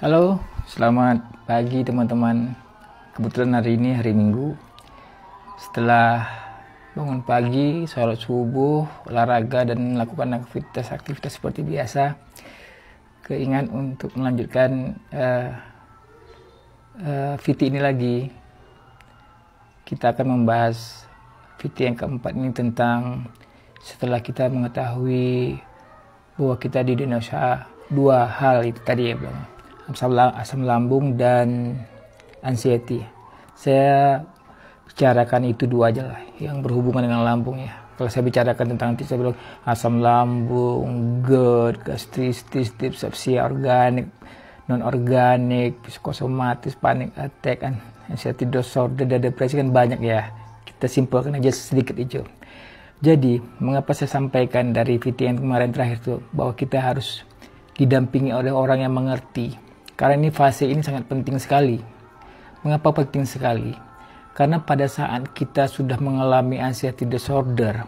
Halo, selamat pagi teman-teman. Kebetulan hari ini hari Minggu. Setelah bangun pagi, sholat subuh, olahraga dan melakukan aktivitas seperti biasa, keinginan untuk melanjutkan VT ini lagi. Kita akan membahas VT yang keempat ini tentang setelah kita mengetahui bahwa kita di Indonesia dua hal itu tadi ya belum, asam lambung dan anxiety. Saya bicarakan itu dua aja lah yang berhubungan dengan lambung ya. Kalau saya bicarakan tentang saya bilang asam lambung, GERD, gastritis, dispepsia organik, non organik, psikosomatis, panic attack, anxiety disorder, dan depresi kan banyak ya. Kita simpulkan aja sedikit itu. Jadi, mengapa saya sampaikan dari VT yang kemarin terakhir itu bahwa kita harus didampingi oleh orang yang mengerti. Karena ini fase ini sangat penting sekali. Mengapa penting sekali? Karena pada saat kita sudah mengalami anxiety disorder,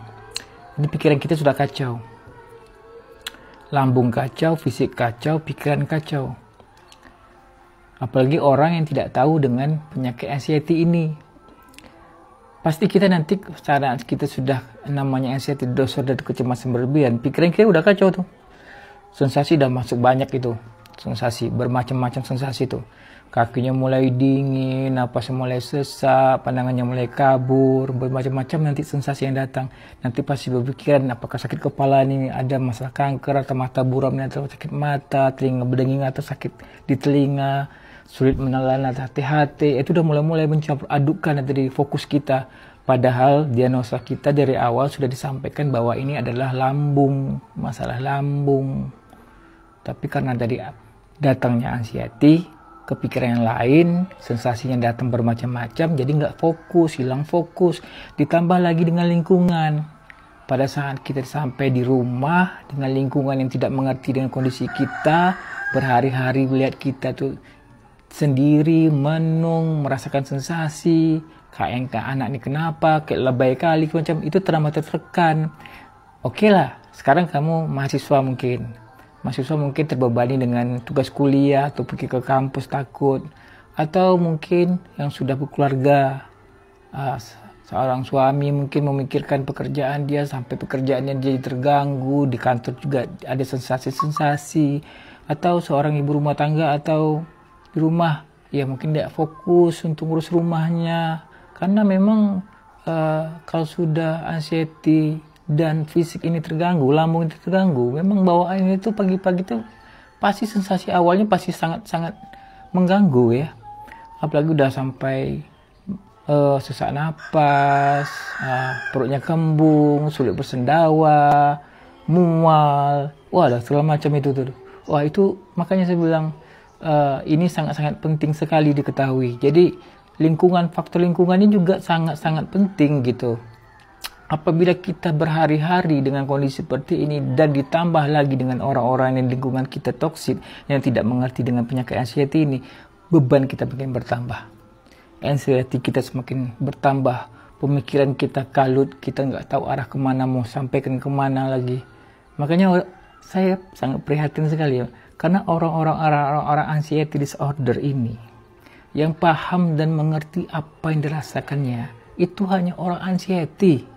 ini pikiran kita sudah kacau. Lambung kacau, fisik kacau, pikiran kacau. Apalagi orang yang tidak tahu dengan penyakit anxiety ini. Pasti kita nanti saat kita sudah namanya anxiety disorder, kecemasan berlebihan, pikiran kita udah kacau tuh. Sensasi udah masuk banyak itu. Sensasi, bermacam-macam sensasi tuh. Kakinya mulai dingin, napasnya mulai sesak, pandangannya mulai kabur, bermacam-macam nanti sensasi yang datang. Nanti pasti berpikiran apakah sakit kepala ini, ada masalah kanker, atau mata buram, atau sakit mata, telinga berdenging, atau sakit di telinga, sulit menelan hati-hati. Itu udah mulai mencampur adukkan dari fokus kita. Padahal diagnosa kita dari awal sudah disampaikan bahwa ini adalah lambung, masalah lambung. Tapi karena dari datangnya anxiety, kepikiran yang lain, sensasinya datang bermacam-macam, jadi nggak fokus, hilang fokus. Ditambah lagi dengan lingkungan. Pada saat kita sampai di rumah dengan lingkungan yang tidak mengerti dengan kondisi kita, berhari-hari melihat kita tuh sendiri, menung, merasakan sensasi, kayak anak ini kenapa, kayak lebay kali, macam itu terlalu tertekan. Oke lah, sekarang kamu mahasiswa mungkin terbebani dengan tugas kuliah atau pergi ke kampus takut, atau mungkin yang sudah berkeluarga, seorang suami mungkin memikirkan pekerjaan dia sampai pekerjaannya jadi terganggu, di kantor juga ada sensasi-sensasi, atau seorang ibu rumah tangga atau di rumah ya mungkin tidak fokus untuk ngurus rumahnya karena memang kalau sudah anxiety dan fisik ini terganggu, lambung itu terganggu, memang bawaan itu pagi-pagi itu pasti sensasi awalnya pasti sangat-sangat mengganggu ya. Apalagi udah sampai sesak napas, perutnya kembung, sulit bersendawa, mual, wah segala macam itu tuh. Wah itu makanya saya bilang ini sangat-sangat penting sekali diketahui. Jadi faktor lingkungan ini juga sangat-sangat penting gitu. Apabila kita berhari-hari dengan kondisi seperti ini dan ditambah lagi dengan orang-orang yang lingkungan kita toksik yang tidak mengerti dengan penyakit anxiety ini, beban kita makin bertambah. Anxiety kita semakin bertambah, pemikiran kita kalut, kita nggak tahu arah kemana, mau sampaikan kemana lagi. Makanya saya sangat prihatin sekali ya, karena orang-orang anxiety disorder ini yang paham dan mengerti apa yang dirasakannya itu hanya orang anxiety.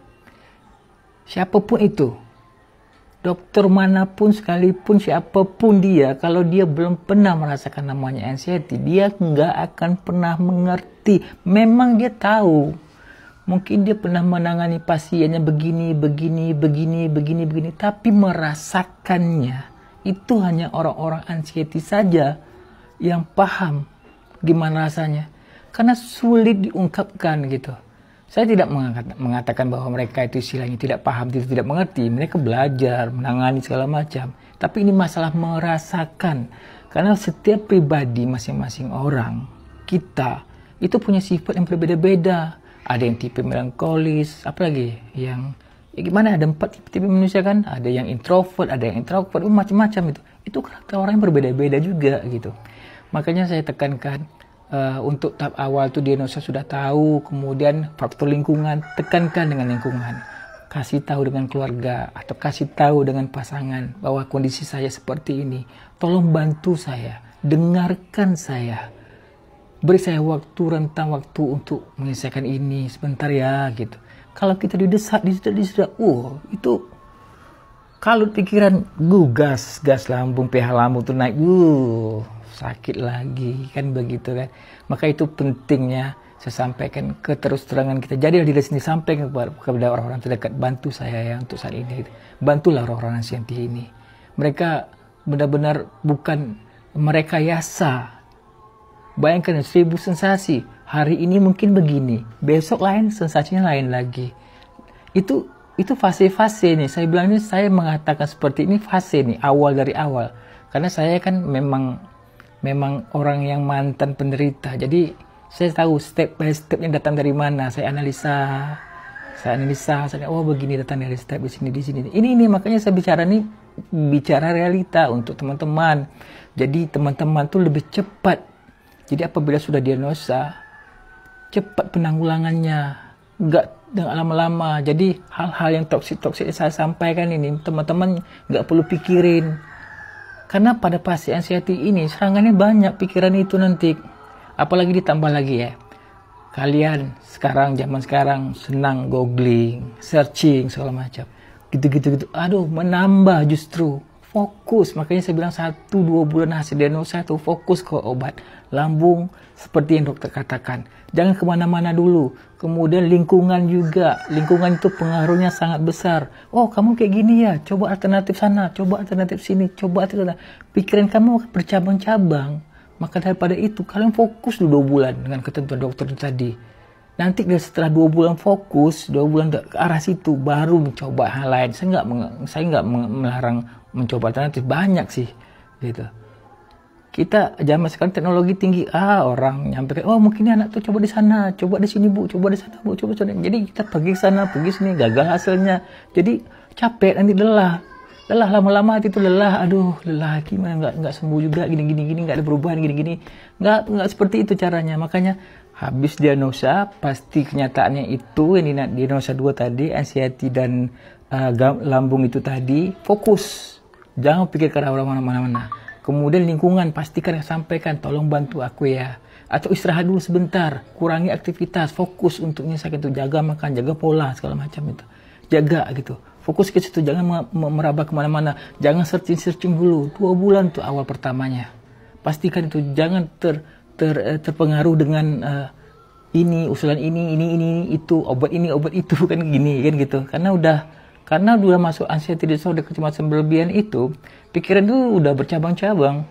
Siapapun itu, dokter manapun sekalipun, siapapun dia, kalau dia belum pernah merasakan namanya anxiety, dia nggak akan pernah mengerti. Memang dia tahu, mungkin dia pernah menangani pasiennya begini, tapi merasakannya itu hanya orang-orang anxiety saja yang paham gimana rasanya. Karena sulit diungkapkan gitu. Saya tidak mengatakan bahwa mereka itu istilahnya tidak paham, tidak mengerti. Mereka belajar, menangani segala macam. Tapi ini masalah merasakan. Karena setiap pribadi masing-masing orang, kita, itu punya sifat yang berbeda-beda. Ada yang tipe melankolis, apalagi yang ya gimana, ada 4 tipe manusia kan, ada yang introvert, ada yang introvert, macam-macam itu karakter orang yang berbeda-beda juga gitu. Makanya saya tekankan untuk tahap awal tuh diagnosa sudah tahu, kemudian faktor lingkungan, tekankan dengan lingkungan, kasih tahu dengan keluarga atau kasih tahu dengan pasangan bahwa kondisi saya seperti ini, tolong bantu saya dengarkan saya. Beri saya rentang waktu untuk menyelesaikan ini sebentar ya gitu. Kalau kita didesak, itu kalut pikiran, gas lambung, pH lambung tuh naik, sakit lagi kan begitu kan. Maka itu pentingnya saya sampaikan keterus terangan kita. Jadi diri sendiri sampaikan kepada orang-orang terdekat, bantu saya ya untuk saat ini. Bantulah orang-orang anxiety ini. Mereka benar-benar bukan merekayasa. Bayangkan 1000 sensasi. Hari ini mungkin begini, besok lain, sensasinya lain lagi. Itu fase-fase nih. Saya bilang ini, saya mengatakan seperti ini fase nih, awal dari awal. Karena saya kan memang orang yang mantan penderita. Jadi saya tahu step by stepnya datang dari mana. Saya analisa, oh begini datang dari step di sini. Ini makanya saya bicara realita untuk teman-teman. Jadi teman-teman tuh lebih cepat. Jadi apabila sudah diagnosa, cepat penanggulangannya, enggak lama-lama. Jadi hal-hal yang toksik yang saya sampaikan ini, teman-teman nggak perlu pikirin. Karena pada pasien anxiety ini serangannya banyak pikiran itu nanti. Apalagi ditambah lagi ya, kalian zaman sekarang senang googling, searching segala macam, gitu. Aduh, menambah justru. Fokus, makanya saya bilang 1-2 bulan hasil diagnosa itu fokus ke obat lambung seperti yang dokter katakan. Jangan kemana-mana dulu. Kemudian lingkungan juga, lingkungan itu pengaruhnya sangat besar. Oh, kamu kayak gini ya, coba alternatif sana, coba alternatif sini, coba alternatif. Pikiran kamu bercabang-cabang. Maka daripada itu kalian fokus dulu 2 bulan dengan ketentuan dokter itu tadi. Nanti setelah 2 bulan fokus, 2 bulan ke arah situ, baru mencoba hal lain. Saya nggak melarang mencoba alternatif, banyak sih gitu. Kita zaman sekarang teknologi tinggi, orang nyampaikan, oh mungkin anak tuh coba di sana, coba di sini bu, coba di sana bu, coba. Jadi kita pergi ke sana, pergi sini, gagal hasilnya. Jadi capek, nanti lelah lama-lama hati itu lelah, gimana nggak sembuh juga, gini nggak ada perubahan, gini nggak seperti itu caranya. Makanya habis diagnosa, pasti kenyataannya itu yang diagnosa 2 tadi, anxiety dan lambung itu tadi, fokus. Jangan pikir ke arah mana-mana. Kemudian lingkungan, pastikan sampaikan, tolong bantu aku ya. Atau istirahat dulu sebentar, kurangi aktivitas, fokus untuk menyelesaikan itu. Jaga makan, jaga pola, segala macam itu. Jaga gitu. Fokus ke situ, jangan meraba kemana-mana. Jangan searching dulu. 2 bulan tuh awal pertamanya. Pastikan itu, jangan terpengaruh dengan usulan ini, itu, obat ini, obat itu, kan gini, kan gitu. Karena udah masuk anxiety disorder, kecemasan berlebihan itu, pikiran itu udah bercabang-cabang.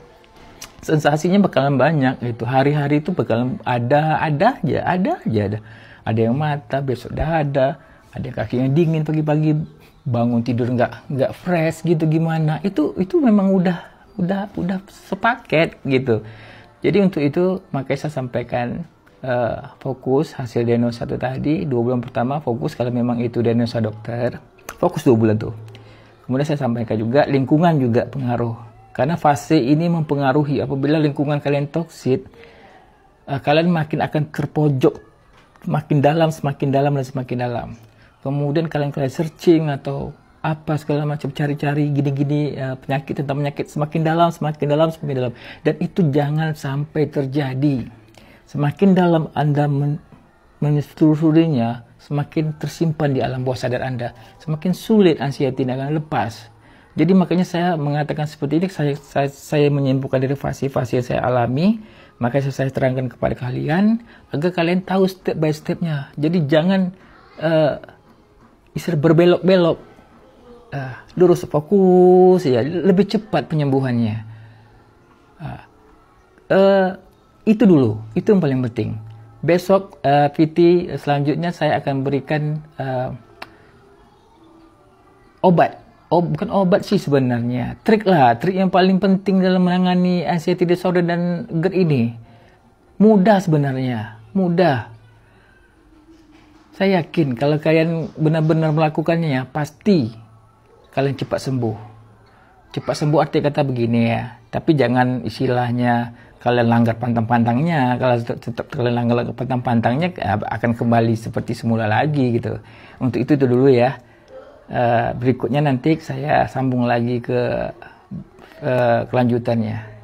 Sensasinya bakalan banyak gitu. Hari-hari itu bakalan ada aja. Ada yang mata, besok ada yang kakinya dingin pagi-pagi, bangun tidur nggak fresh gitu, gimana. Itu memang udah sepaket gitu. Jadi untuk itu makanya saya sampaikan fokus hasil diagnosa itu tadi 2 bulan pertama, fokus kalau memang itu diagnosa dokter. Fokus 2 bulan tuh. Kemudian saya sampaikan juga lingkungan juga pengaruh. Karena fase ini mempengaruhi. Apabila lingkungan kalian toksik, kalian makin akan terpojok, semakin dalam. Kemudian kalian searching atau apa segala macam, cari-cari gini-gini penyakit semakin dalam. Dan itu jangan sampai terjadi. Semakin dalam Anda menelusurinya, semakin tersimpan di alam bawah sadar Anda, semakin sulit anxiety akan lepas. Jadi makanya saya mengatakan seperti ini, saya menyimpulkan dari fase-fase yang saya alami, maka saya terangkan kepada kalian agar kalian tahu step by stepnya. Jadi jangan berbelok-belok, lurus, fokus ya, lebih cepat penyembuhannya. Itu dulu, itu yang paling penting. Besok PT selanjutnya saya akan berikan obat. Bukan obat sih sebenarnya. Trik yang paling penting dalam menangani anxiety disorder dan GERD ini. Mudah sebenarnya, mudah. Saya yakin kalau kalian benar-benar melakukannya, pasti kalian cepat sembuh. Cepat sembuh arti kata begini ya. Tapi jangan istilahnya kalian langgar pantang-pantangnya. Kalau tetap kalian langgar pantang-pantangnya, akan kembali seperti semula lagi gitu. Untuk itu dulu ya. Berikutnya nanti saya sambung lagi ke kelanjutannya.